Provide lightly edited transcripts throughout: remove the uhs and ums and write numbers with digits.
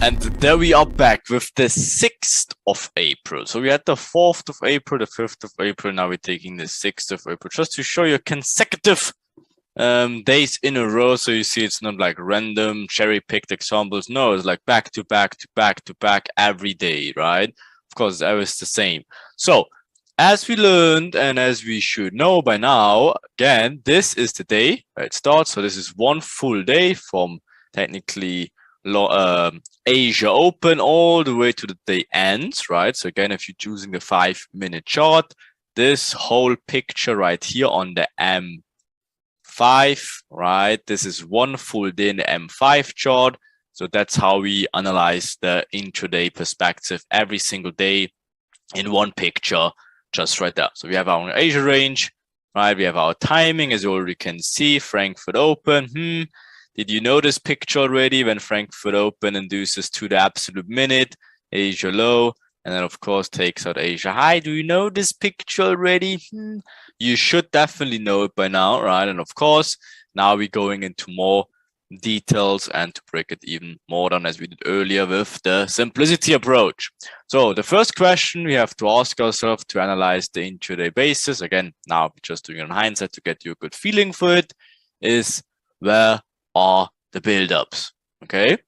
And there we are back with the 6th of April. So we had the 4th of April, the 5th of April. Now we're taking the 6th of April just to show you consecutive days in a row. So you see it's not like random cherry-picked examples. No, it's like back to back to back to back every day, right? Of course, that was the same. So as we learned and as we should know by now, again, this is the day where it starts. So this is one full day from technically Asia Open all the way to the day ends, right? So again, if you're choosing the 5-minute chart, this whole picture right here on the M5, right? This is one full day in the M5 chart. So that's how we analyze the intraday perspective every single day in one picture, just right there. So we have our Asia range, right? We have our timing, as you already can see, Frankfurt Open. Did you know this picture already? When Frankfurt Open induces to the absolute minute, Asia low, and then of course takes out Asia high. Do you know this picture already? You should definitely know it by now, right? And of course, now we're going into more details and to break it even more down as we did earlier with the simplicity approach. So the first question we have to ask ourselves to analyze the intraday basis, again, now just doing it in hindsight to get you a good feeling for it, is where are the build-ups? Okay,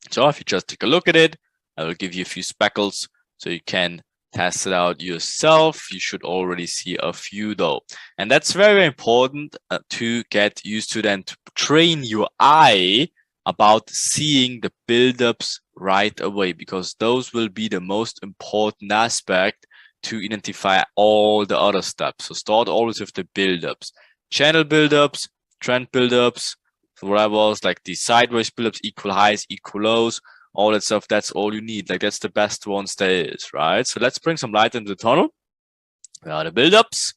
so if you just take a look at it, I will give you a few speckles so you can test it out yourself. You should already see a few though, and that's very important to get used to, then to train your eye about seeing the build-ups right away, because those will be the most important aspect to identify all the other steps. So start always with the build-ups, channel build-ups, trend build-ups, whatever, like the sideways build-ups, equal highs, equal lows, all that stuff. That's all you need. Like that's the best ones there is, right? So let's bring some light into the tunnel. Where are the build-ups?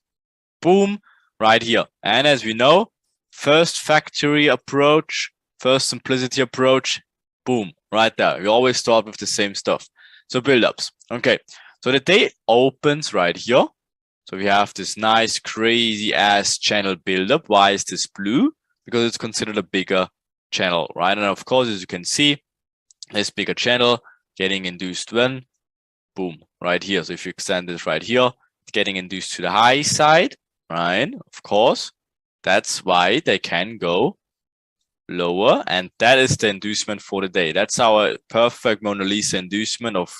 Boom, right here. And as we know, first factory approach, first simplicity approach, boom, right there. We always start with the same stuff. So build-ups. Okay, so the day opens right here. So we have this nice crazy ass channel build-up. Why is this blue? Because it's considered a bigger channel, right? And of course, as you can see, this bigger channel getting induced when? Boom, right here. So if you extend this right here, it's getting induced to the high side, right? Of course, that's why they can go lower, and that is the inducement for the day. That's our perfect Mona Lisa inducement of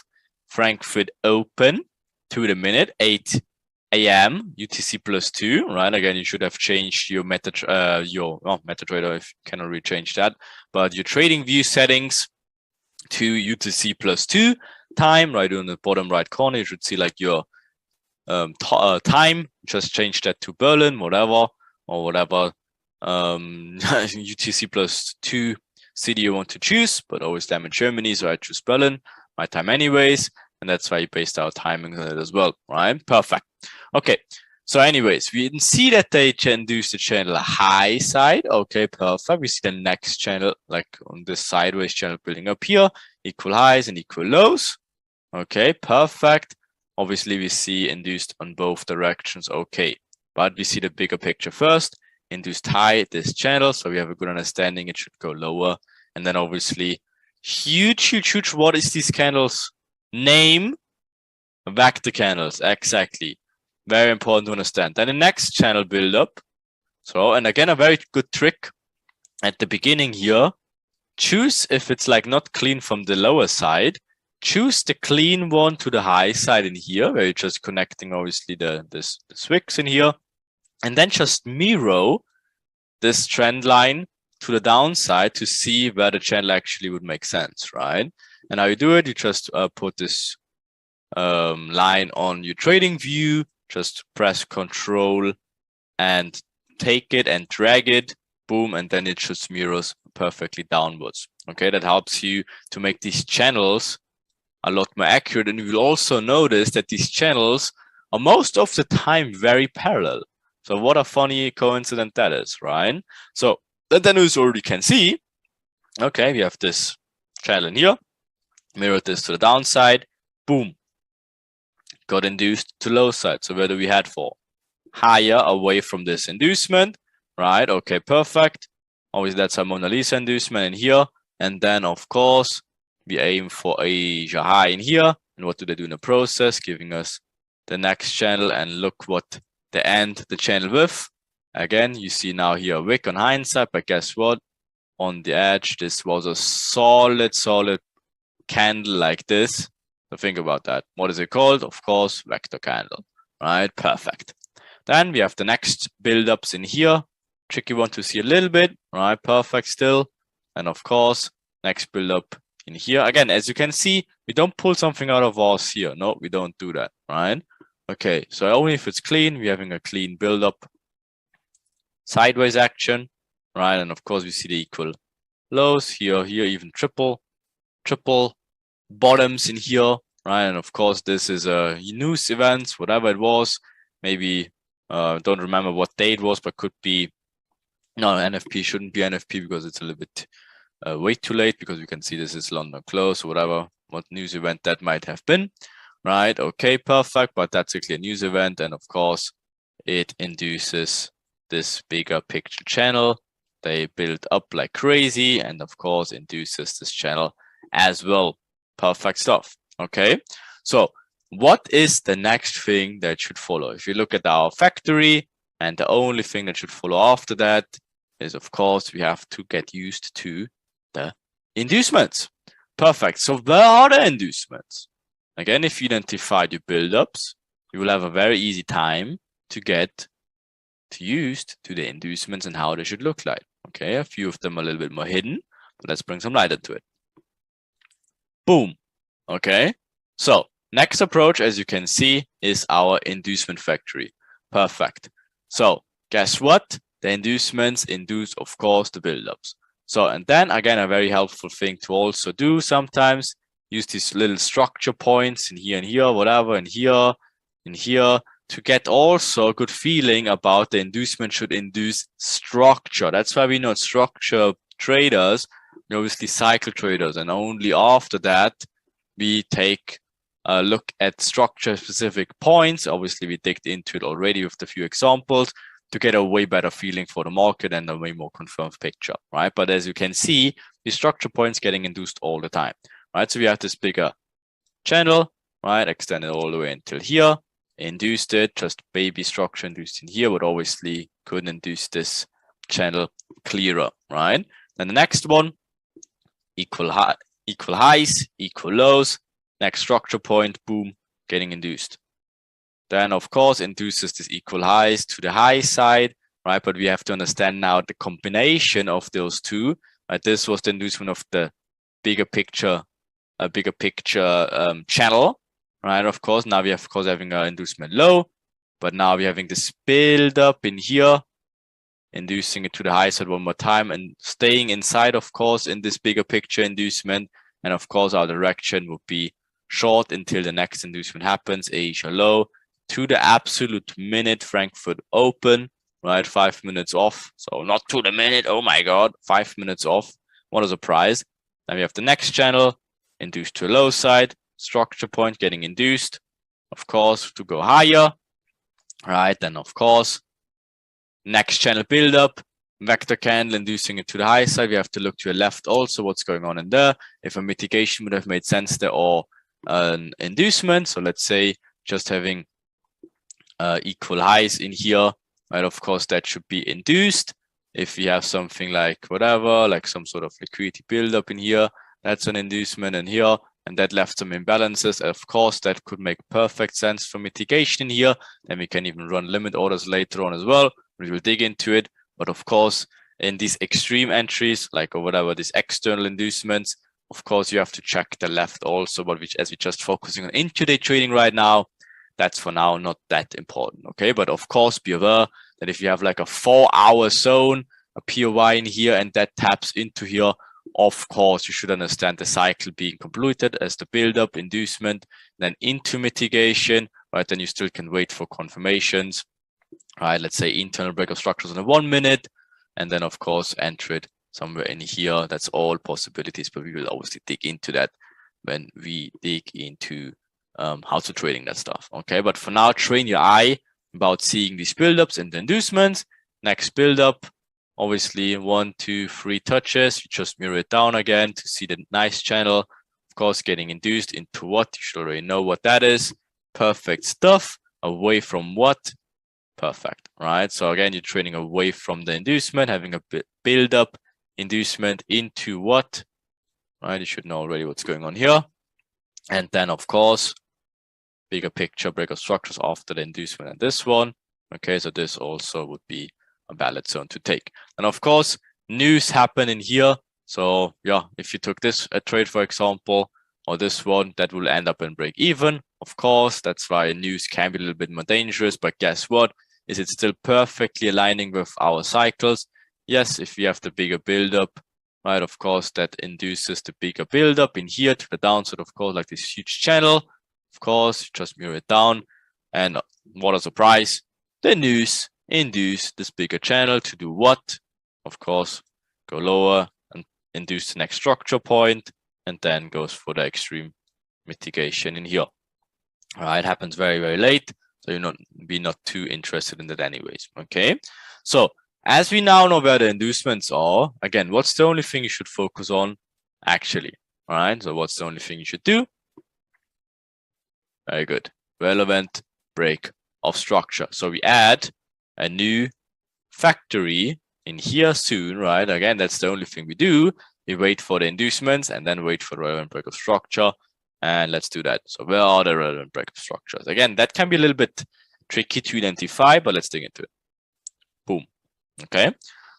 Frankfurt Open to the minute, 8 a.m. UTC +2, right? Again, you should have changed your MetaTrader if you cannot really change that, but your trading view settings to UTC +2 time, right on the bottom right corner. You should see like your time. Just change that to Berlin, whatever, or whatever UTC +2 city you want to choose, but always I'm in Germany, so I choose Berlin, my time anyways, and that's why you based our timing on it as well, right? Perfect. Okay, so anyways, we didn't see that they induced the channel high side. Okay, perfect. We see the next channel, like on this sideways channel building up here, equal highs and equal lows. Okay, perfect. Obviously, we see induced on both directions. Okay, but we see the bigger picture first. Induced high this channel, so we have a good understanding. It should go lower, and then obviously huge. What is these candles name? Vector candles, exactly. Very important to understand. Then the next channel build up. So, and again, a very good trick at the beginning here. Choose if it's like not clean from the lower side. Choose the clean one to the high side in here, where you're just connecting obviously the wicks in here, and then just mirror this trend line to the downside to see where the channel actually would make sense, right? And how you do it, you just put this line on your trading view, just press Control and take it and drag it, boom, and then it just mirrors perfectly downwards. Okay, that helps you to make these channels a lot more accurate. And you will also notice that these channels are most of the time very parallel. So what a funny coincidence that is, right? So then as you already can see, okay, we have this channel in here, mirror this to the downside, boom, got induced to low side. So where do we head for? Higher, away from this inducement, right? Okay, perfect. Obviously, that's our Mona Lisa inducement in here. And then, of course, we aim for Asia high in here. And what do they do in the process? Giving us the next channel, and look what they end the channel with. Again, you see now here a wick on hindsight, but guess what? On the edge, this was a solid candle like this. So think about that. What is it called? Of course, vector candle, right? Perfect. Then we have the next build-ups in here. Tricky one to see a little bit, right? Perfect still. And of course, next build-up in here. Again, as you can see, we don't pull something out of ours here. No, we don't do that, right? Okay, so only if it's clean, we're having a clean build-up. Sideways action, right? And of course, we see the equal lows here, even triple bottoms in here, right? And of course, this is a news event, whatever it was. Maybe don't remember what day it was, but could be no NFP. Shouldn't be NFP because it's a little bit way too late, because we can see this is London close or whatever. What news event that might have been, right? Okay, perfect. But that's a clear news event, and of course, it induces this bigger picture channel. They build up like crazy, and of course induces this channel as well. Perfect stuff. Okay, so what is the next thing that should follow? If you look at our factory, and the only thing that should follow after that is, of course, we have to get used to the inducements. Perfect. So where are the inducements? Again, if you identify the buildups, you will have a very easy time to get used to the inducements and how they should look like. Okay, a few of them are a little bit more hidden, but let's bring some light into it. Boom. Okay, so next approach, as you can see, is our inducement factory. Perfect. So guess what? The inducements induce, of course, the buildups. So, and then again, a very helpful thing to also do sometimes, use these little structure points in here and here, whatever, in here, to get also a good feeling about the inducement should induce structure. That's why we know structure traders, obviously cycle traders, and only after that we take a look at structure specific points. Obviously we digged into it already with a few examples to get a way better feeling for the market and a way more confirmed picture, right? But as you can see, the structure points getting induced all the time, right? So we have this bigger channel, right? Extended all the way until here, induced it, just baby structure induced in here, but obviously couldn't induce this channel clearer, right? Then the next one, equal highs, equal lows, next structure point, boom, getting induced. Then of course induces this equal highs to the high side, right? But we have to understand now the combination of those two, right? This was the inducement of the bigger picture channel, right? Of course, now we have, of course, having an inducement low, but now we're having this build up in here, inducing it to the high side one more time and staying inside, of course, in this bigger picture inducement. And of course, our direction would be short until the next inducement happens, Asia low to the absolute minute Frankfurt open, right? 5 minutes off. So not to the minute. Oh my God, 5 minutes off. What a surprise. Then we have the next channel, induced to a low side, structure point getting induced, of course, to go higher, right? Then, of course, next channel build up, vector candle inducing it to the high side. We have to look to the left also what's going on in there. If a mitigation would have made sense there, or an inducement. So let's say just having equal highs in here, right? Of course, that should be induced. If we have something like whatever, like some sort of liquidity buildup in here, that's an inducement in here, and that left some imbalances. Of course, that could make perfect sense for mitigation in here. Then we can even run limit orders later on as well. We will dig into it. But of course, in these extreme entries, like or whatever, these external inducements, of course, you have to check the left also, but as we're just focusing on intraday trading right now, that's for now not that important, okay? But of course, be aware that if you have like a 4-hour zone, a POI in here, and that taps into here, of course, you should understand the cycle being completed as the build-up, inducement, then into mitigation, right? Then you still can wait for confirmations, right? Let's say internal breakout structures on a 1 minute, and then of course enter it somewhere in here. That's all possibilities, but we will obviously dig into that when we dig into how to trading that stuff, okay? But for now, train your eye about seeing these buildups and the inducements. Next buildup, obviously 1, 2, 3 touches. You just mirror it down again to see the nice channel, of course, getting induced into what? You should already know what that is. Perfect stuff. Away from what? Perfect, right? So again, you're trading away from the inducement, having a build up inducement into what? Right, you should know already what's going on here. And then, of course, bigger picture breakout structures after the inducement and this one. Okay, so this also would be a valid zone to take. And of course, news happen in here. So yeah, if you took this trade, for example, or this one, that will end up in break even. Of course, that's why news can be a little bit more dangerous. But guess what? Is it still perfectly aligning with our cycles? Yes, if we have the bigger buildup, right? Of course, that induces the bigger buildup in here to the downside, of course, like this huge channel. Of course, just mirror it down. And what a surprise, the news induced this bigger channel to do what? Of course, go lower and induce the next structure point, and then goes for the extreme mitigation in here. All right, it happens very, very late. So you're not too interested in that anyways. Okay. So as we now know where the inducements are, again, what's the only thing you should focus on actually? All right. So what's the only thing you should do? Very good. Relevant break of structure. So we add a new factory in here soon, right? Again, that's the only thing we do. We wait for the inducements and then wait for the relevant break of structure. And let's do that. So where are the relevant break of structures? Again, that can be a little bit tricky to identify, but let's dig into it. Boom. Okay.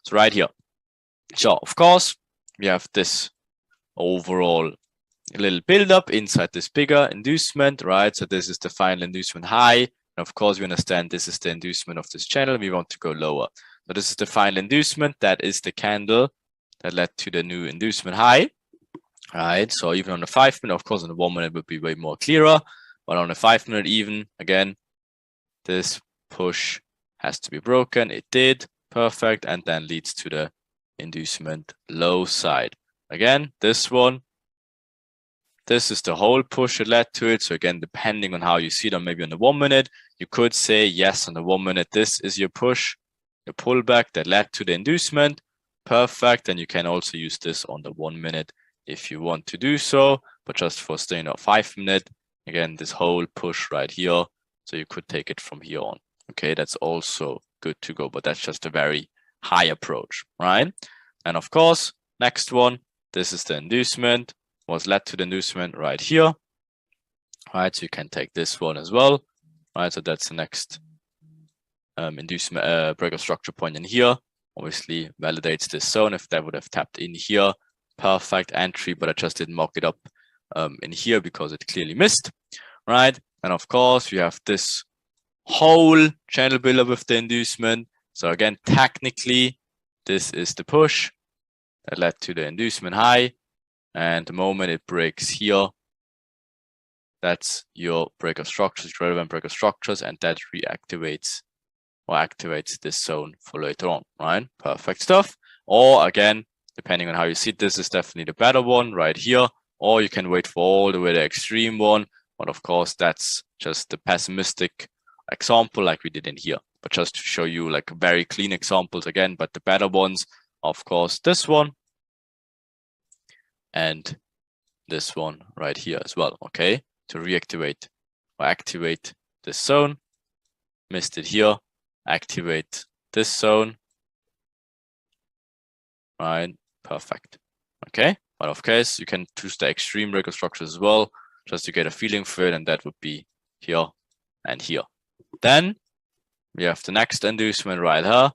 So right here. So of course, we have this overall little buildup inside this bigger inducement, right? So this is the final inducement high. And of course, we understand this is the inducement of this channel. We want to go lower. So this is the final inducement. That is the candle that led to the new inducement high. Right, so even on the 5 minute, of course, on the 1 minute would be way more clearer, but on the 5 minute, even again, this push has to be broken. It did, perfect, and then leads to the inducement low side. Again, this one, this is the whole push that led to it. So again, depending on how you see it, or maybe on the 1 minute, you could say yes, on the 1 minute, this is your push, your pullback that led to the inducement, perfect, and you can also use this on the 1 minute. If you want to do so, but just for staying at 5 minute, again, this whole push right here. So you could take it from here on. Okay, that's also good to go, but that's just a very high approach, right? And of course, next one, this is the inducement, was led to the inducement right here, right? So you can take this one as well, right? So that's the next inducement break of structure point in here. Obviously validates this zone. If that would have tapped in here, perfect entry, but I just didn't mock it up in here because it clearly missed, right? And of course, we have this whole channel buildup with the inducement. So again, technically, this is the push that led to the inducement high. And the moment it breaks here, that's your break of structures, relevant break of structures, and that reactivates or activates this zone for later on, right? Perfect stuff. Or again, depending on how you see it, this is definitely the better one right here, or you can wait for all the way the extreme one. But of course, that's just the pessimistic example like we did in here. But just to show you like very clean examples again, but the better ones, of course, this one and this one right here as well, okay? To reactivate or activate this zone, missed it here, activate this zone, right? Perfect. Okay, but of course you can choose the extreme break of structure as well, just to get a feeling for it, and that would be here and here. Then we have the next inducement right here.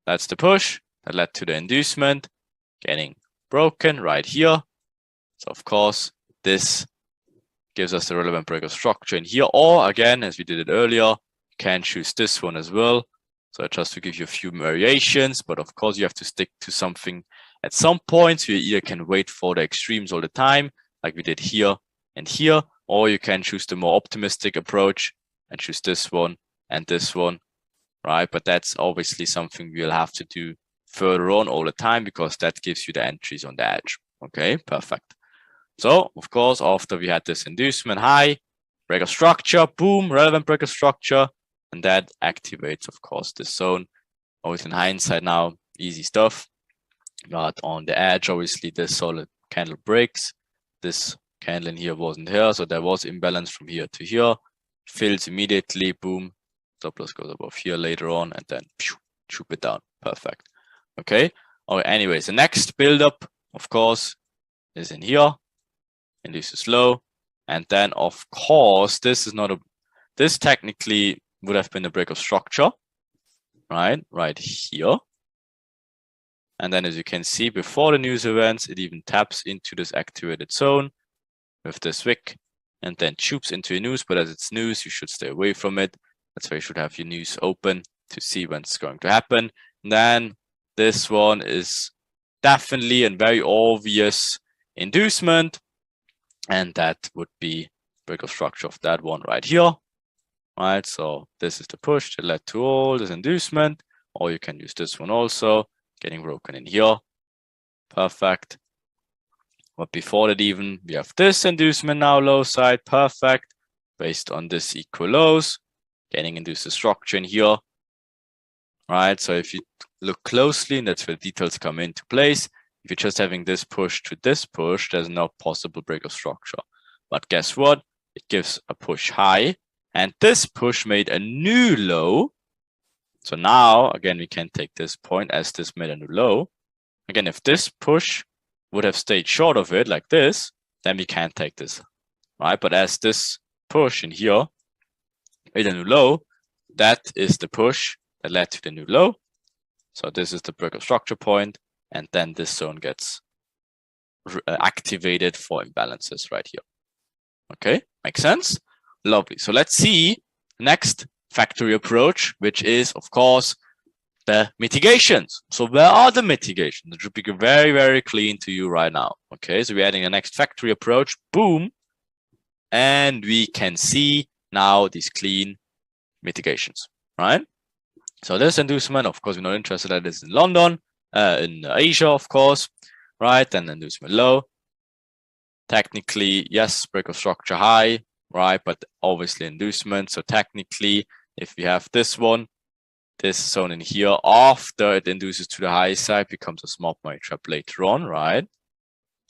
That's the push that led to the inducement getting broken right here. So of course this gives us the relevant break of structure in here, or again, as we did it earlier, you can choose this one as well. So just to give you a few variations, but of course you have to stick to something at some point. So you either can wait for the extremes all the time, like we did here and here, or you can choose the more optimistic approach and choose this one and this one, right? But that's obviously something we'll have to do further on all the time, because that gives you the entries on the edge. Okay, perfect. So of course, after we had this inducement high, break of structure, boom, relevant break of structure, and that activates, of course, this zone. Always in hindsight now, easy stuff. But on the edge, obviously, this solid candle breaks. This Candle in here wasn't here, so there was imbalance from here to here. Fills immediately, boom. Stop loss goes above here later on, and then shoop it down. Perfect. Okay. Oh, anyways, the next build-up, of course, is in here. Induces low, and then of course this is not a. This technically would have been a break of structure, right here. And then as you can see, before the news events, it even taps into this activated zone with this wick and then tubes into your news. But as it's news, you should stay away from it. That's why you should have your news open to see when it's going to happen. And then this one is definitely a very obvious inducement. And that would be break of structure of that one right here. Right, so this is the push that led to all this inducement, or you can use this one also, getting broken in here. Perfect. But before that even, we have this inducement now, low side, perfect. Based on this equal lows, getting induced structure in here. Right, so if you look closely, and that's where the details come into place. If you're just having this push to this push, there's no possible break of structure. But guess what? It gives a push high. And this push made a new low. So now, again, we can take this point as this made a new low. Again, if this push would have stayed short of it like this, then we can't take this, right? But as this push in here made a new low, that is the push that led to the new low. So this is the break of structure point, and then this zone gets activated for imbalances right here. Okay, makes sense? Lovely. So let's see next factory approach, which is, of course, the mitigations. So where are the mitigations? It should be very, very clean to you right now. Okay, so we're adding the next factory approach. Boom. And we can see now these clean mitigations, right? So this inducement, of course, we're not interested in this in London, in Asia, of course, right? And inducement low. Technically, yes, break of structure high, right? But obviously inducement. So technically, if we have this one, this zone in here, after it induces to the high side, becomes a small money trap later on, right?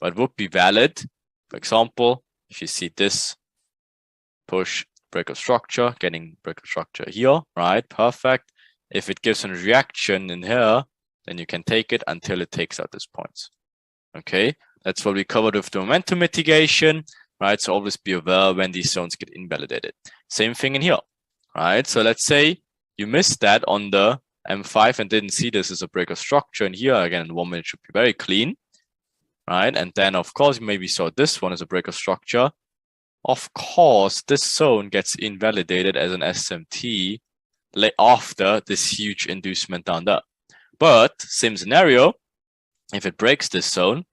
But would be valid. For example, if you see this push break of structure, getting break of structure here, right? Perfect. If it gives a reaction in here, then you can take it until it takes out these points. Okay, that's what we covered with the momentum mitigation, right? So always be aware when these zones get invalidated. Same thing in here, right? So let's say you missed that on the M5 and didn't see this as a break of structure. And here again, in 1 minute should be very clean, right? And then of course, you maybe saw this one as a break of structure. Of course, this zone gets invalidated as an SMT after this huge inducement down there. But same scenario, if it breaks this zone,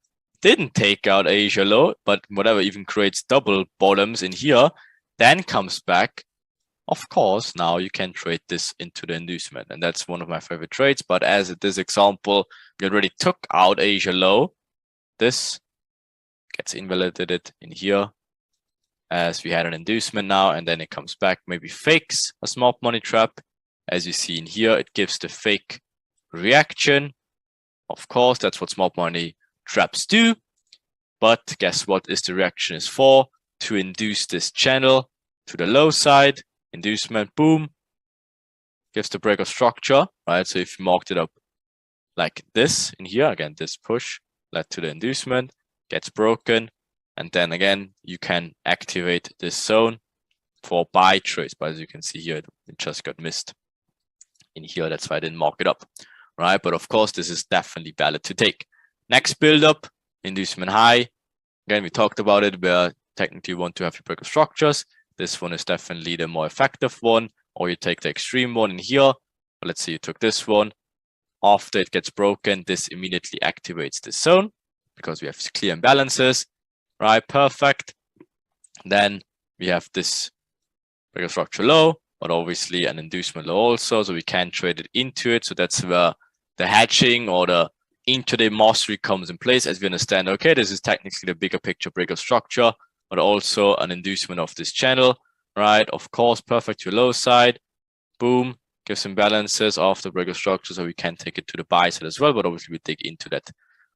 didn't take out Asia low, but whatever even creates double bottoms in here, then comes back. Of course, now you can trade this into the inducement. And that's one of my favorite trades. But as this example, we already took out Asia low. This gets invalidated in here as we had an inducement now, and then it comes back, maybe fakes a small money trap. As you see in here, it gives the fake reaction. Of course, that's what small money traps do. But guess what is the reaction is for? To induce this channel to the low side. Inducement, boom. Gives the break of structure, right? So if you marked it up like this in here, again, this push led to the inducement, gets broken. And then again, you can activate this zone for buy trades. But as you can see here, it just got missed in here. That's why I didn't mark it up, right? But of course, this is definitely valid to take. Next build up, inducement high. Again, we talked about it where technically you want to have your break of structures. This one is definitely the more effective one, or you take the extreme one in here. But let's say you took this one. After it gets broken, this immediately activates this zone because we have clear imbalances, right? Perfect. Then we have this break of structure low, but obviously an inducement low also, so we can trade it into it. So that's where the hedging or the intraday mastery comes in place, as we understand, okay, this is technically the bigger picture break of structure, but also an inducement of this channel, right? Of course, perfect to low side, boom, gives imbalances after break of structure, so we can take it to the buy side as well, but obviously we dig into that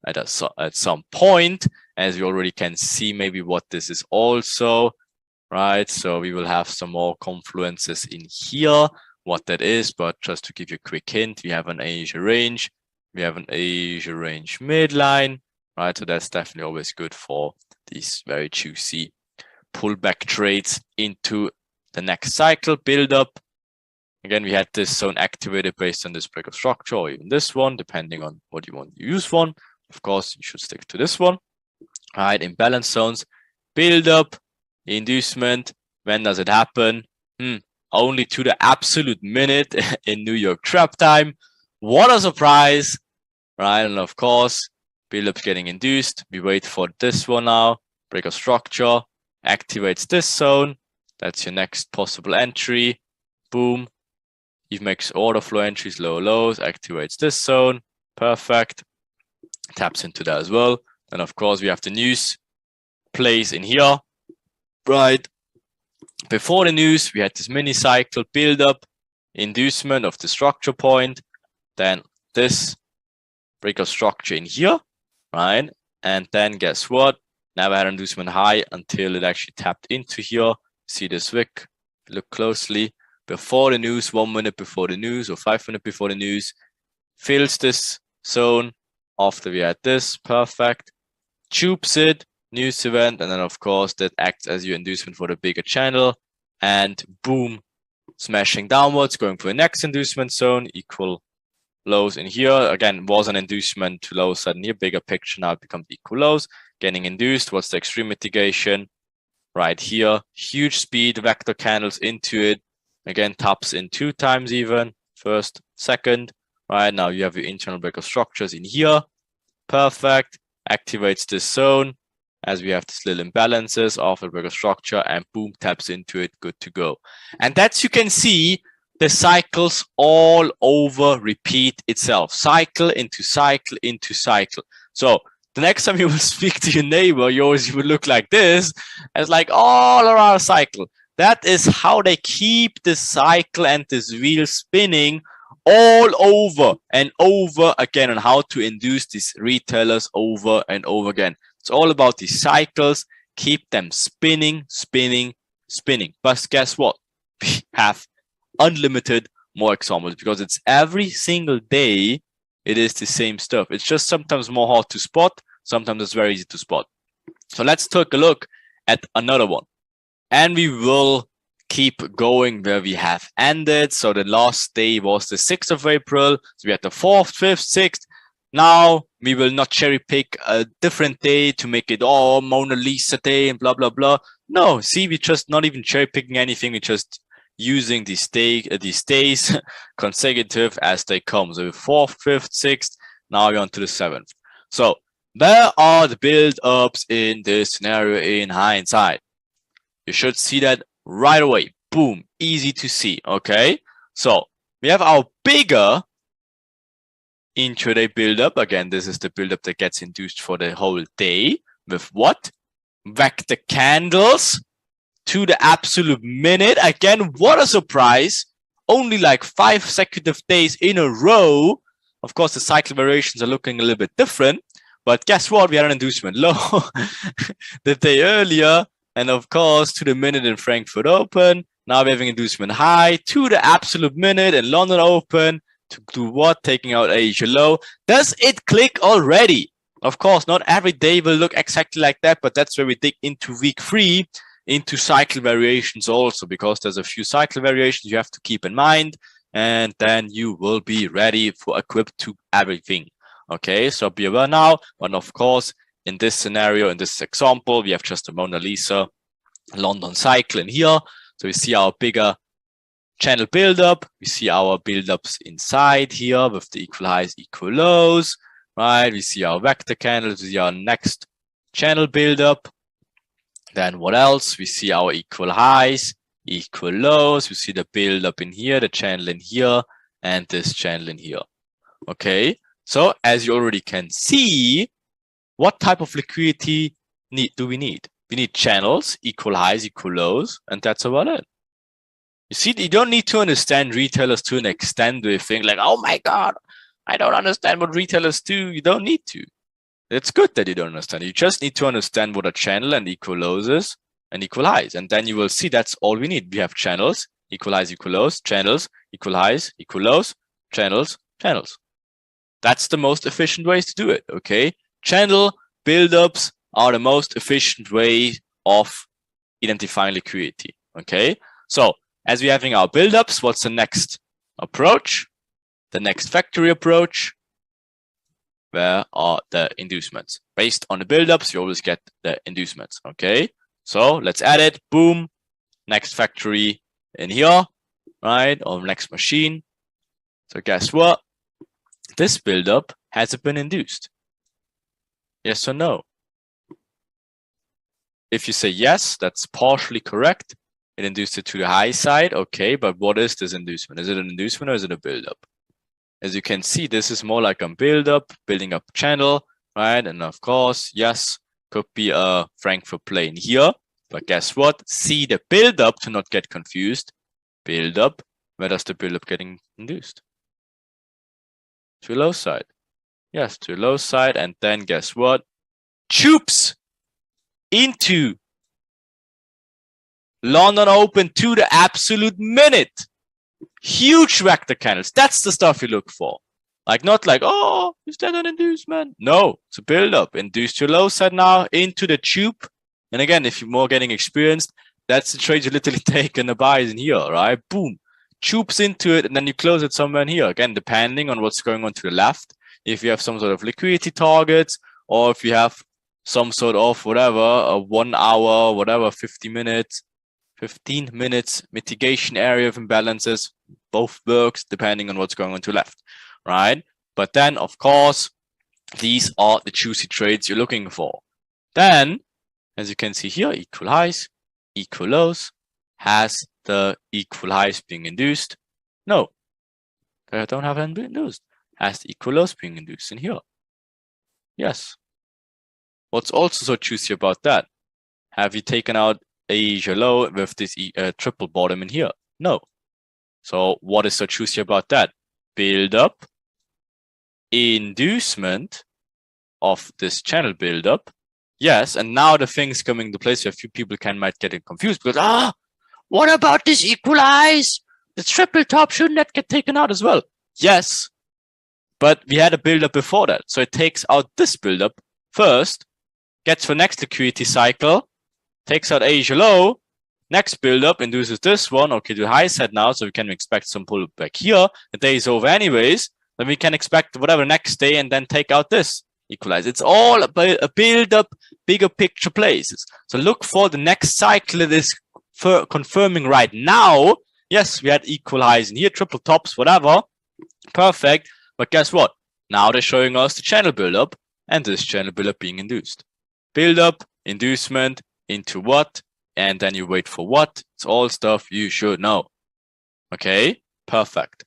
at some point, as you already can see maybe what this is also, right? So we will have some more confluences in here, what that is, but just to give you a quick hint, we have an Asia range, we have an Asia range midline, right? So that's definitely always good for these very juicy pullback trades into the next cycle build up. Again, we had this zone activated based on this break of structure, or even this one, depending on what you want to use one. Of course, you should stick to this one. All right, imbalance zones, build up, inducement. When does it happen? Only to the absolute minute in New York trap time. What a surprise, right? And of course, build up getting induced. We wait for this one now, break of structure, activates this zone. That's your next possible entry. Boom. He makes order flow entries, low lows, activates this zone. Perfect. Taps into that as well. And of course, we have the news plays in here, right? Before the news, we had this mini cycle build up, inducement of the structure point. Then this break of structure in here, right? And then guess what? Never had inducement high until it actually tapped into here. See this wick, look closely. Before the news, 1 minute before the news, or 5 minutes before the news, fills this zone after we had this, perfect. Tubes it, news event, and then of course that acts as your inducement for the bigger channel, and boom, smashing downwards, going for the next inducement zone, equal lows in here. Again, was an inducement to low sudden here, bigger picture, now it becomes equal lows, getting induced. What's the extreme mitigation? Right here, huge speed, vector candles into it. Again, taps in 2 times even, first, second, right? Now you have your internal break of structures in here, perfect, activates this zone, as we have these little imbalances after break of structure, and boom, taps into it, good to go. And that's, you can see, the cycles all over repeat itself, cycle into cycle into cycle. So the next time you will speak to your neighbor, yours will look like this, as like all around a cycle. That is how they keep this cycle and this wheel spinning all over and over again, on how to induce these retailers over and over again. It's all about these cycles, keep them spinning, spinning, spinning. But guess what? We have unlimited more examples, because it's every single day it is the same stuff. It's just sometimes more hard to spot, sometimes it's very easy to spot. So let's take a look at another one. And we will keep going where we have ended. So the last day was the 6th of April. So we had the 4th, 5th, 6th. Now we will not cherry pick a different day to make it all Mona Lisa day and blah, blah, blah. No, see, we just not even cherry picking anything. We're just using these days consecutive as they come. So 4th, 5th, 6th, now we're on to the 7th. So where are the build-ups in this scenario in hindsight? You should see that right away. Boom, easy to see, okay? So we have our bigger intraday build-up. Again, this is the build-up that gets induced for the whole day with what? Vector candles to the absolute minute. Again, what a surprise. Only like 5 consecutive days in a row. Of course, the cycle variations are looking a little bit different. But guess what? We had an inducement low the day earlier. And of course, to the minute in Frankfurt Open. Now we're having inducement high to the absolute minute in London Open. To do what? Taking out Asia low. Does it click already? Of course, not every day will look exactly like that, but that's where we dig into week 3, into cycle variations also, because there's a few cycle variations you have to keep in mind, and then you will be ready for equipped to everything. Okay, so be aware now. But of course, in this scenario, in this example, we have just a Mona Lisa London cycle in here. So we see our bigger channel buildup. We see our buildups inside here with the equal highs, equal lows, right? We see our vector candles. We see our next channel buildup. Then what else? We see our equal highs, equal lows. We see the buildup in here, the channel in here, and this channel in here. Okay, so as you already can see, what type of liquidity do we need? We need channels, equal highs, equal lows, and that's about it. You see, you don't need to understand retailers to an extent where you think like, oh my God, I don't understand what retailers do. You don't need to. It's good that you don't understand. You just need to understand what a channel and equal lows is and equal highs. And then you will see that's all we need. We have channels, equal highs, equal lows, channels, equal highs, equal lows, channels, channels. That's the most efficient ways to do it, okay? Channel buildups are the most efficient way of identifying liquidity, okay? So as we're having our buildups, what's the next approach? The next factory approach. Where are the inducements? Based on the buildups, you always get the inducements, okay? So let's add it, boom, next factory in here, right? Or next machine. So guess what? This buildup hasn't been induced. Yes or no? If you say yes, that's partially correct. It induced it to the high side, okay, but what is this inducement? Is it an inducement or is it a buildup? As you can see, this is more like a buildup, building up channel, right? And of course, yes, could be a Frankfurt plane here, but guess what? See the buildup to not get confused. Buildup, where does the buildup getting induced? To a low side. Yes, to a low side, and then guess what? Tubes into London Open to the absolute minute. Huge vector candles. That's the stuff you look for. Like not like, oh, is that an inducement? No, it's a build-up. Induced to low side now into the tube. And again, if you're more getting experienced, that's the trade you literally take in the buys in here, right? Boom. Tubes into it, and then you close it somewhere in here. Again, depending on what's going on to the left. If you have some sort of liquidity targets, or if you have some sort of whatever, a 1 hour, whatever, 15 minutes mitigation area of imbalances, both works depending on what's going on to left, right? But then, of course, these are the juicy trades you're looking for. Then, as you can see here, equal highs, equal lows. Has the equal highs being induced? No, they don't have been induced. Has the equal lows being induced in here? Yes. What's also so juicy about that? Have you taken out Asia low with this triple bottom in here? No. So what is so juicy about that? Build up, inducement of this channel build up. Yes, and now the thing's coming to place where a few people might get confused because what about this equal highs? The triple top, shouldn't that get taken out as well? Yes, but we had a build up before that, so it takes out this build up first, gets for next liquidity cycle, takes out Asia low, next build up induces this one, okay, to the high side now, so we can expect some pullback here. The day is over anyways, then we can expect whatever next day and then take out this equalize. It's all about a build up, bigger picture places. So look for the next cycle that is confirming right now. Yes, we had equal highs in here, triple tops, whatever. Perfect. But guess what? Now they're showing us the channel build up and this channel build up being induced. Build up, inducement into what? And then you wait for what? It's all stuff you should know. Okay, perfect.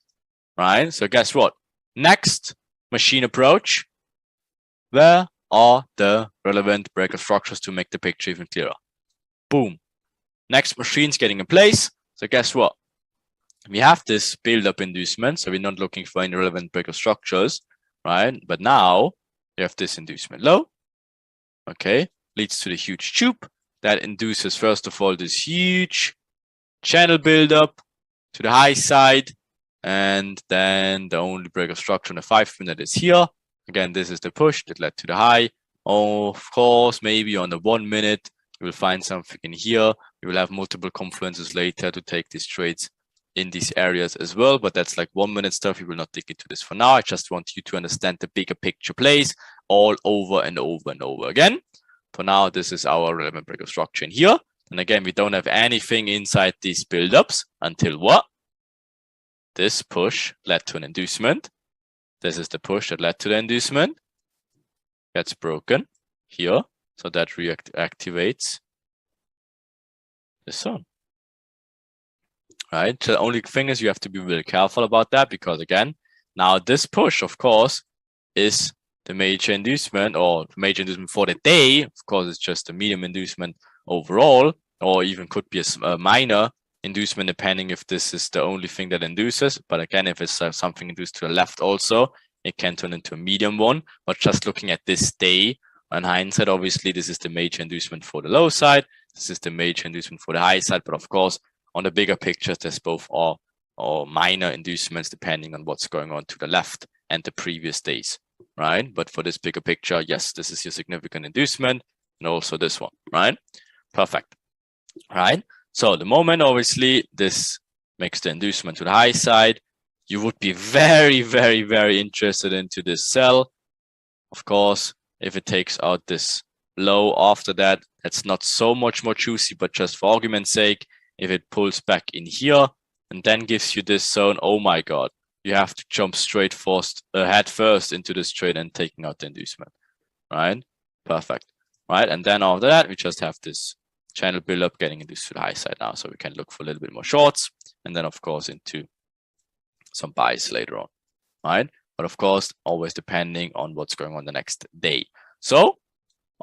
Right? So guess what? Next machine approach. Where are the relevant breaker structures to make the picture even clearer? Boom. Next machine's getting in place. So guess what? We have this build-up inducement, so we're not looking for any relevant breaker structures, right? But now we have this inducement low. Okay, leads to the huge tube that induces, first of all, this huge channel build-up to the high side, and then the only breaker structure on the 5-minute is here. Again, this is the push that led to the high. Of course, maybe on the 1 minute, you will find something in here. You will have multiple confluences later to take these trades in these areas as well, but that's like 1 minute stuff. We will not dig into this for now. I just want you to understand the bigger picture plays all over and over and over again. For now, this is our relevant breaker structure in here. And again, we don't have anything inside these buildups until what? This push led to an inducement. This is the push that led to the inducement. Gets broken here. So that reactivates the zone. Right? The only thing is you have to be really careful about that because again, now this push, of course, is the major inducement or major inducement for the day. Of course, it's just a medium inducement overall, or even could be a minor inducement depending if this is the only thing that induces. But again, if it's something induced to the left also, it can turn into a medium one. But just looking at this day, on hindsight, obviously, this is the major inducement for the low side. This is the major inducement for the high side. But of course, on the bigger pictures, there's both or minor inducements depending on what's going on to the left and the previous days, right? But for this bigger picture, yes, this is your significant inducement, and also this one, right? Perfect, right? So the moment, obviously, this makes the inducement to the high side, you would be very, very, very interested into this sell. Of course, if it takes out this low after that, that's not so much more juicy, but just for argument's sake, if it pulls back in here and then gives you this zone, oh my God, you have to jump straight head first into this trade and taking out the inducement, right? Perfect, right? And then after that, we just have this channel build up getting induced to the high side now. So we can look for a little bit more shorts and then of course into some buys later on, right? But of course, always depending on what's going on the next day. So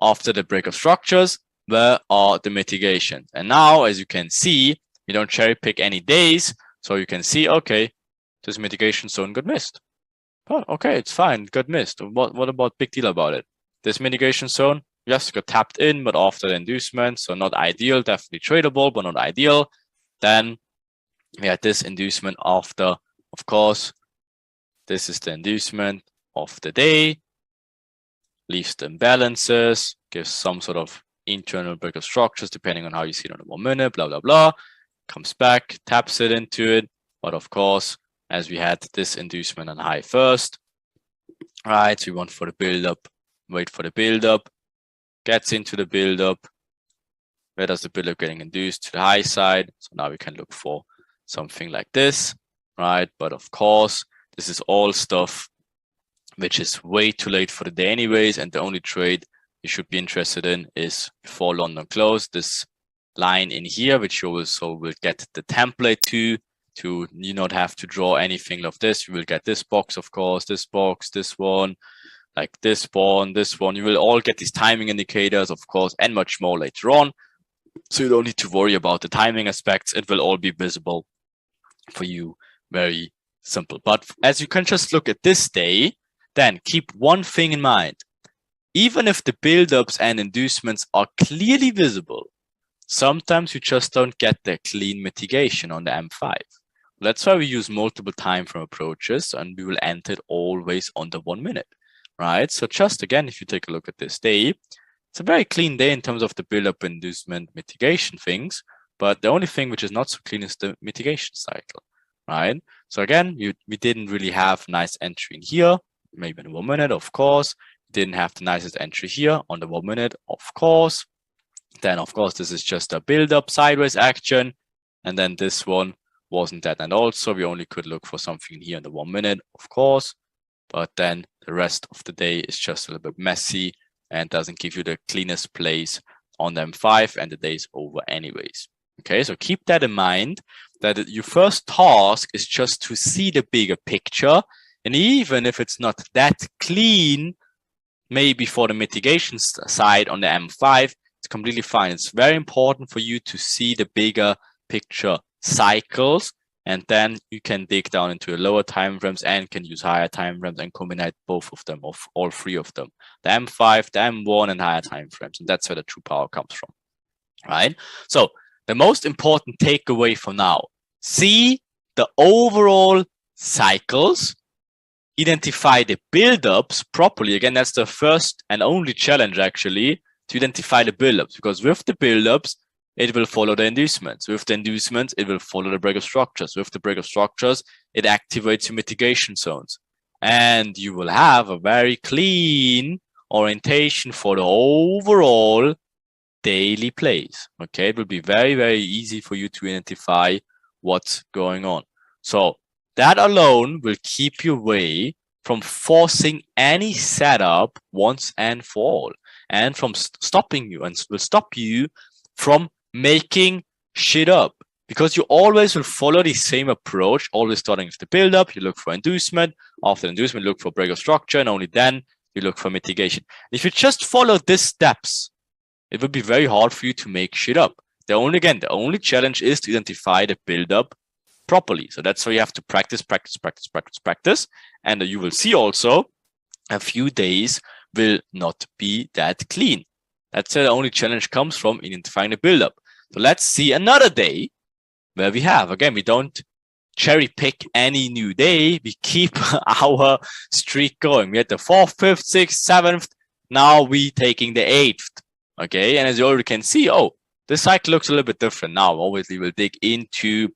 after the break of structures, where are the mitigations? And now, as you can see, you don't cherry pick any days. So you can see, okay, this mitigation zone got missed. Oh, okay, it's fine, got missed. What about big deal about it? This mitigation zone, yes, got tapped in, but after the inducement, so not ideal, definitely tradable, but not ideal. Then we had this inducement after, of course, this is the inducement of the day, leaves the imbalances, gives some sort of internal break of structures, depending on how you see it on the 1 minute, blah, blah, blah, comes back, taps it into it. But of course, as we had this inducement on high first, right, so we want for the build up, wait for the build up, gets into the build up. Where does the build up getting induced? To the high side. So now we can look for something like this, right? But of course, this is all stuff which is way too late for the day anyways, and the only trade you should be interested in is before London close, this line in here, which you also will get the template to you not have to draw anything of this. You will get this box, of course, this box, this one, like this one, this one. You will all get these timing indicators, of course, and much more later on. So you don't need to worry about the timing aspects. It will all be visible for you. Very simple. But as you can just look at this day, then keep one thing in mind. Even if the buildups and inducements are clearly visible, sometimes you just don't get the clean mitigation on the M5. That's why we use multiple time frame approaches, and we will enter it always on the 1 minute, right? So just again, if you take a look at this day, it's a very clean day in terms of the build-up, inducement, mitigation things. But the only thing which is not so clean is the mitigation cycle, right? So again, we didn't really have nice entry in here, maybe in 1 minute, of course. Didn't have the nicest entry here on the 1 minute, of course. Then, of course, this is just a build-up sideways action. And then this one wasn't that. And also, we only could look for something here in the 1 minute, of course. But then the rest of the day is just a little bit messy and doesn't give you the cleanest place on the M5, and the day is over anyways. Okay, so keep that in mind, that your first task is just to see the bigger picture. And even if it's not that clean, maybe for the mitigation side on the M5, it's completely fine. It's very important for you to see the bigger picture cycles, and then you can dig down into lower time frames and can use higher time frames and combine both of them, of all three of them, the M5, the M1, and higher time frames. And that's where the true power comes from, right? So the most important takeaway for now, see the overall cycles, identify the buildups properly. Again, that's the first and only challenge actually, to identify the buildups, because with the buildups, it will follow the inducements. With the inducements, it will follow the break of structures. With the break of structures, it activates your mitigation zones. And you will have a very clean orientation for the overall daily plays. Okay, it will be very, very easy for you to identify what's going on. So that alone will keep you away from forcing any setup once and for all, and from stopping you, and will stop you from making shit up, because you always will follow the same approach, always starting with the build up. You look for inducement, after inducement, look for break of structure, and only then you look for mitigation. If you just follow these steps, it would be very hard for you to make shit up. The only challenge is to identify the build up properly. So that's why you have to practice. And you will see also a few days will not be that clean. That's where the only challenge comes from in identifying the build-up. So let's see another day where we have, again, we don't cherry pick any new day. We keep our streak going. We had the 4th, 5th, 6th, 7th. Now we taking the 8th. Okay, and as you already can see, oh, the cycle looks a little bit different now. Obviously, we'll dig into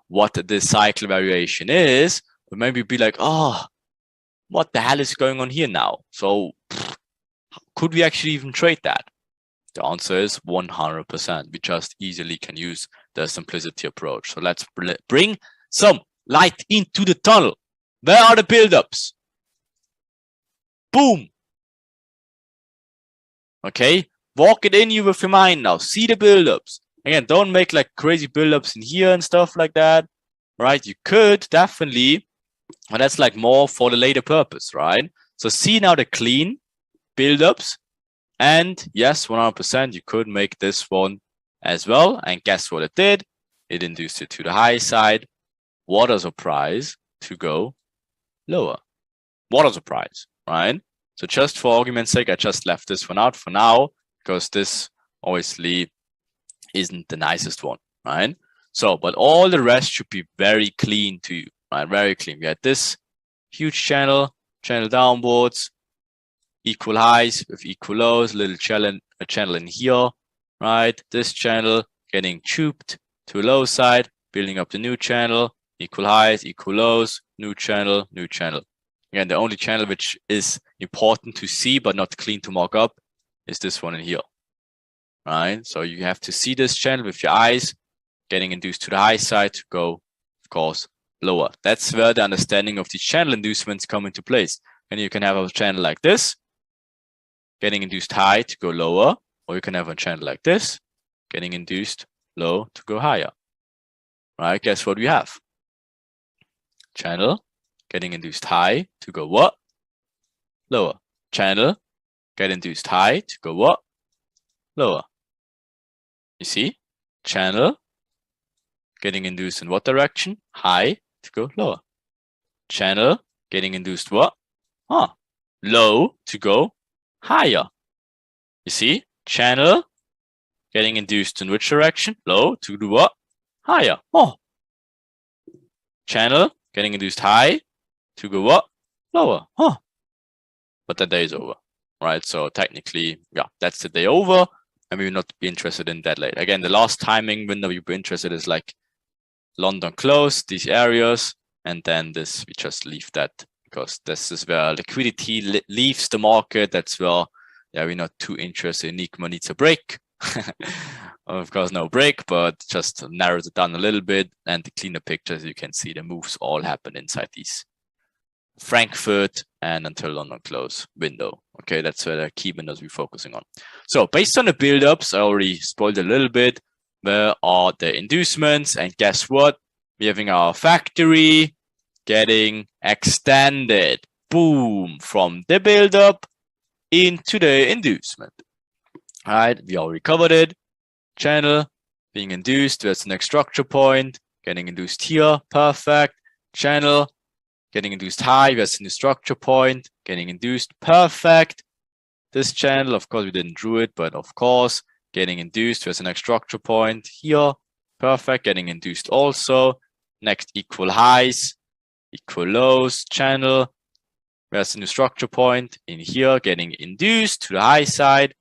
what the cycle variation is, but maybe be like, oh, what the hell is going on here now? So could we actually even trade that? The answer is 100%. We just easily can use the simplicity approach. So let's bring some light into the tunnel. Where are the buildups? Boom. Okay, walk it in you with your mind now. See the buildups. Again, don't make like crazy buildups in here and stuff like that, right? You could definitely, but that's like more for the later purpose, right? So see now the clean buildups. And yes, 100%, you could make this one as well. And guess what it did? It induced it to the high side. What a surprise to go lower. What a surprise, right? So just for argument's sake, I just left this one out for now, because this obviously isn't the nicest one, right? So, but all the rest should be very clean to you, right? Very clean. We had this huge channel downwards, equal highs with equal lows, little a channel in here, right? This channel getting tubed to a low side, building up the new channel, equal highs, equal lows, new channel, new channel. Again, the only channel which is important to see but not clean to mark up is this one in here, right? So you have to see this channel with your eyes, getting induced to the high side to go, of course, lower. That's where the understanding of these channel inducements come into place. And you can have a channel like this, getting induced high to go lower, or you can have a channel like this, getting induced low to go higher, right? Guess what we have? Channel getting induced high to go what? Lower. Channel get induced high to go what? Lower. You see? Channel getting induced in what direction? High to go lower. Channel getting induced what? Low to go higher. You see? Channel getting induced in which direction? Low to do what? Higher. Channel getting induced high to go what? Lower. But the day is over, right? So technically, yeah, that's the day over, and we will not be interested in that late. Again, the last timing window you'll be interested is like London close, these areas, and then this, we just leave that because this is where liquidity leaves the market. That's where, yeah, we're not too interested. Enigma needs a break. Of course, no break, but just narrows it down a little bit. And to clean the picture, as you can see, the moves all happen inside these Frankfurt and until London close window. Okay, that's where the key windows we're focusing on. So based on the build-ups, I already spoiled a little bit. Where are the inducements? And guess what? We're having our factory getting extended. Boom! From the build-up into the inducement. All right, we already covered it. Channel being induced. There's the next structure point. Getting induced here. Perfect. Channel getting induced high. There's the new structure point. Getting induced. Perfect. This channel, of course, we didn't draw it, but of course, getting induced. There's the next structure point here. Perfect. Getting induced also. Next equal highs, equal lows. Channel. There's the new structure point in here. Getting induced to the high side.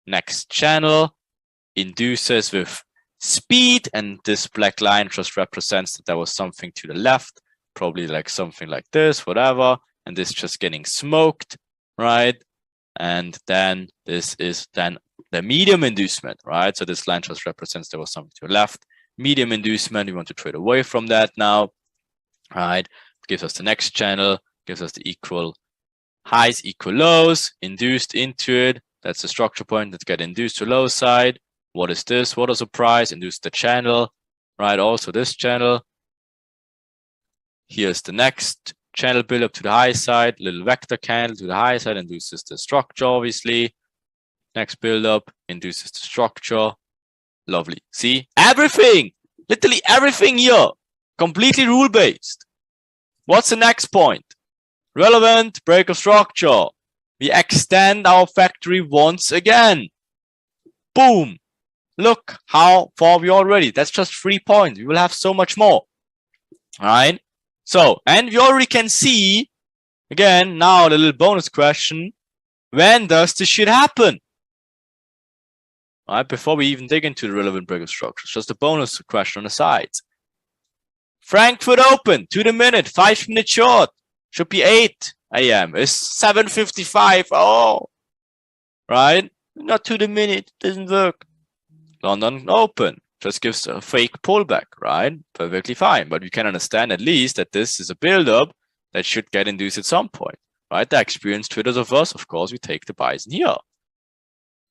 Next channel induces with speed, and this black line just represents that there was something to the left, probably like something like this, whatever, and this just getting smoked, right? And then this is then the medium inducement, right? So this line just represents there was something to the left. Medium inducement, we want to trade away from that now, right? Gives us the next channel, gives us the equal highs, equal lows, induced into it. That's the structure point that get induced to low side. What is this? What a surprise. Induce the channel, right? Also this channel. Here's the next channel build up to the high side. Little vector candle to the high side. Induces the structure, obviously. Next build up. Induces the structure. Lovely. See? Everything! Literally everything here completely rule-based. What's the next point? Relevant break of structure. We extend our factory once again. Boom. Look how far we are already. That's just 3 points. We will have so much more. All right. So, and we already can see, again, now the little bonus question. When does this shit happen? All right, before we even dig into the relevant break of structures, just a bonus question on the sides. Frankfurt Open to the minute, 5 minutes short. Should be 8 a.m. It's 7:55. Oh, right? Not to the minute. Doesn't work. London Open just gives a fake pullback, right? Perfectly fine. But we can understand at least that this is a build-up that should get induced at some point, right? The experienced traders of us, of course, we take the buys in here,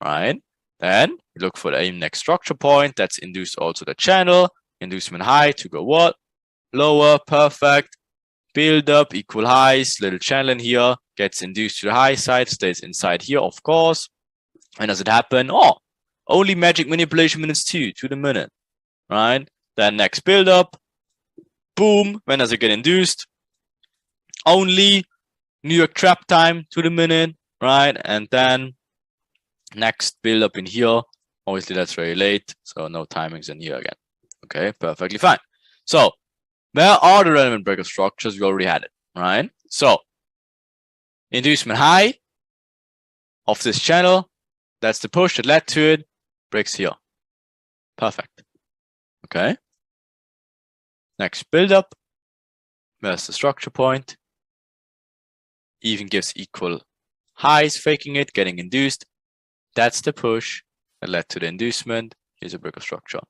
right? Then we look for the next structure point. That's induced also the channel. Inducement high to go what? Lower. Perfect. Build up, equal highs, little channel in here, gets induced to the high side, stays inside here, of course. When does it happen? Oh, only magic manipulation minutes 2 to the minute, right? Then next build up, boom. When does it get induced? Only New York trap time to the minute, right? And then next build up in here. Obviously, that's very late, so no timings in here again. Okay, perfectly fine. So, where are the relevant break of structures? We already had it, right? So, inducement high of this channel. That's the push that led to it. Breaks here. Perfect. Okay. Next build up. Where's the structure point? Even gives equal highs, faking it, getting induced. That's the push that led to the inducement. Here's a break of structure.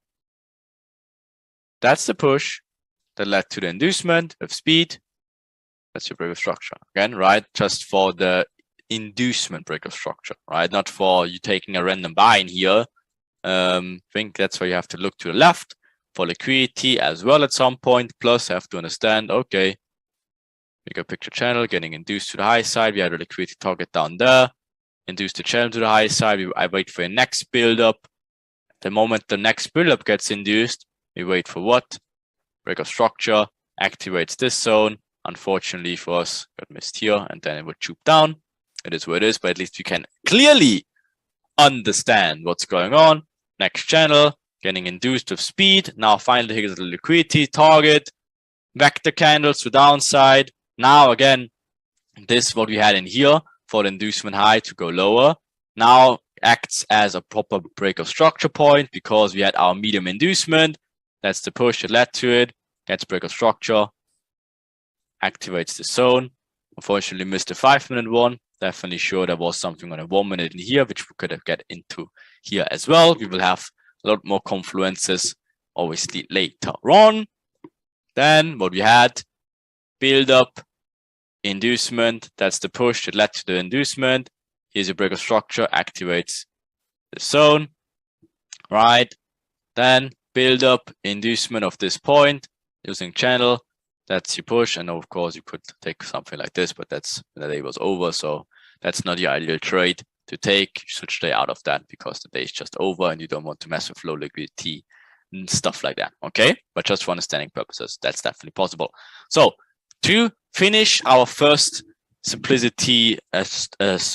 That's the push that led to the inducement of speed. That's your break of structure. Again, right? Just for the inducement break of structure, right? Not for you taking a random buy in here. I think that's where you have to look to the left for liquidity as well at some point. Plus, have to understand, okay, bigger picture channel getting induced to the high side. We have a liquidity target down there. Induce the channel to the high side. I wait for a next build up. The moment the next build up gets induced, we wait for what? Break of structure, activates this zone. Unfortunately for us, got missed here, and then it would choop down. It is what it is, but at least you can clearly understand what's going on. Next channel, getting induced with speed. Now finally here's the liquidity target. Vector candles to downside. Now again, this what we had in here for the inducement high to go lower. Now acts as a proper break of structure point because we had our medium inducement. That's the push that led to it. Gets break of structure. Activates the zone. Unfortunately missed the 5-minute one. Definitely sure there was something on a 1 minute in here, which we could have get into here as well. We will have a lot more confluences, obviously, later on. Then what we had, build up, inducement. That's the push that led to the inducement. Here's a break of structure, activates the zone, right? Then build up, inducement of this point using channel. That's your push, and of course you could take something like this, but that's the day was over, so that's not your ideal trade to take. You should stay out of that because the day is just over, and you don't want to mess with low liquidity and stuff like that. Okay, but just for understanding purposes, that's definitely possible. So to finish our first simplicity as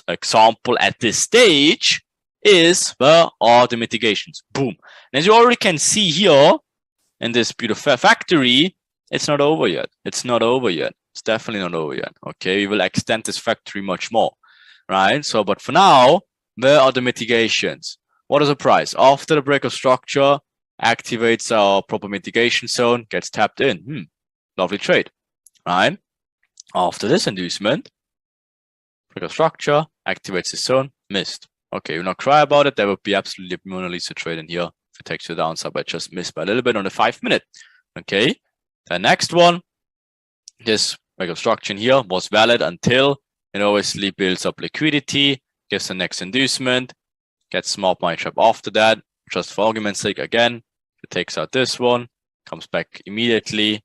example at this stage is where are the mitigations? Boom! And as you already can see here in this beautiful factory. It's not over yet. It's not over yet. It's definitely not over yet. Okay, we will extend this factory much more, right? So, but for now, where are the mitigations? What is the price? After the break of structure, activates our proper mitigation zone, gets tapped in. Lovely trade, right? After this inducement, break of structure, activates the zone, missed. Okay, we'll not cry about it. There would be absolutely a Mona Lisa trade in here. If it takes you downside, but just missed by a little bit on the 5-minute. Okay. The next one, this break of structure here was valid until it obviously builds up liquidity, gives the next inducement, gets small money trap after that. Just for argument's sake, again, it takes out this one, comes back immediately.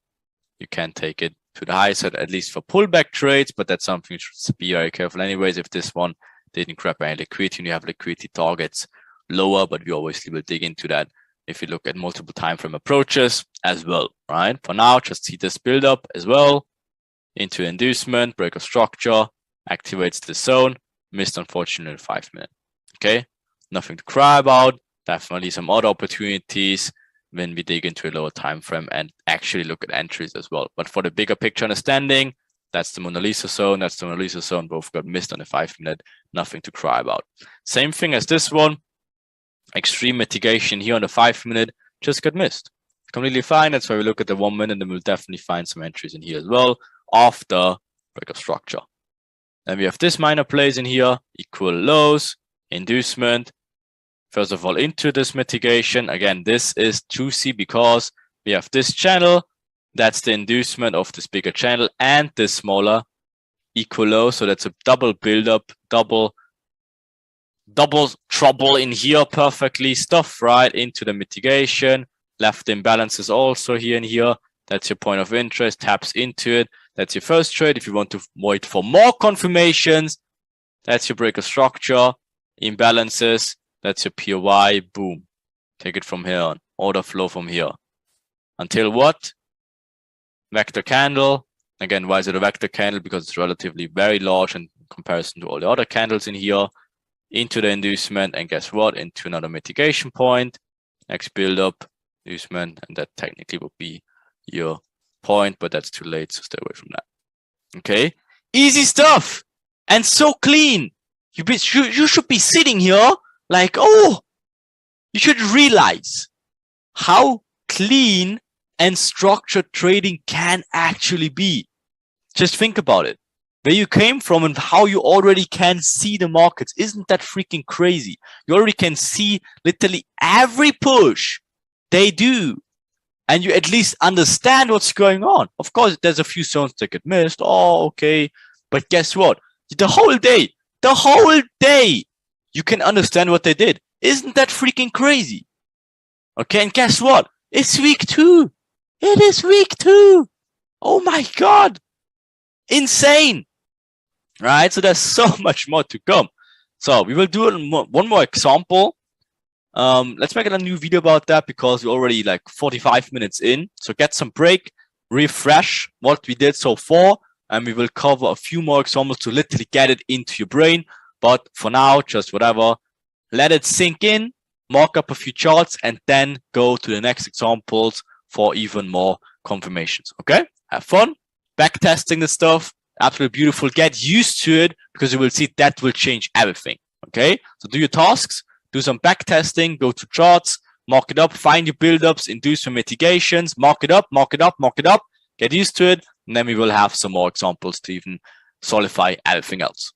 You can take it to the high side, at least for pullback trades, but that's something you should be very careful anyways. If this one didn't grab any liquidity and you have liquidity targets lower, but we obviously will dig into that if you look at multiple time frame approaches as well, right? For now, just see this build up as well into inducement, break of structure, activates the zone, missed unfortunately 5 minutes. Okay, nothing to cry about. Definitely some other opportunities when we dig into a lower time frame and actually look at entries as well. But for the bigger picture understanding, that's the Mona Lisa zone, that's the Mona Lisa zone. Both got missed on the 5 minute, nothing to cry about. Same thing as this one. Extreme mitigation here on the 5 minute just got missed. Completely fine. That's why we look at the 1 minute, and we'll definitely find some entries in here as well after break of structure. Then we have this minor plays in here, equal lows, inducement. First of all, into this mitigation. Again, this is juicy because we have this channel. That's the inducement of this bigger channel and this smaller equal low. So that's a double buildup, double trouble in here, perfectly stuff right into the mitigation. Left imbalances also here and here. That's your point of interest, taps into it. That's your first trade. If you want to wait for more confirmations, that's your break of structure, imbalances, that's your POI, boom. Take it from here on, order flow from here. Until what? Vector candle. Again, why is it a vector candle? Because it's relatively very large in comparison to all the other candles in here. Into the inducement, and guess what? Into another mitigation point. Next build up, inducement, and that technically would be your point, but that's too late, so stay away from that. Okay, easy stuff and so clean. You should be sitting here like, oh, you should realize how clean and structured trading can actually be. Just think about it. Where you came from and how you already can see the markets. Isn't that freaking crazy? You already can see literally every push they do. And you at least understand what's going on. Of course, there's a few zones that get missed. Oh, okay. But guess what? The whole day, you can understand what they did. Isn't that freaking crazy? Okay, and guess what? It's week 2. It is week 2. Oh my God. Insane. Right? So there's so much more to come. So we will do one more example. Let's make a new video about that because we're already like 45 minutes in. So get some break, refresh what we did so far, and we will cover a few more examples to literally get it into your brain. But for now, just whatever, let it sink in, mark up a few charts, and then go to the next examples for even more confirmations. Okay? Have fun, back testing the stuff. Absolutely beautiful. Get used to it because you will see that will change everything. Okay? So do your tasks. Do some back testing, go to charts, mark it up, find your build-ups, induce some mitigations, mark it up, get used to it, and then we will have some more examples to even solidify everything else.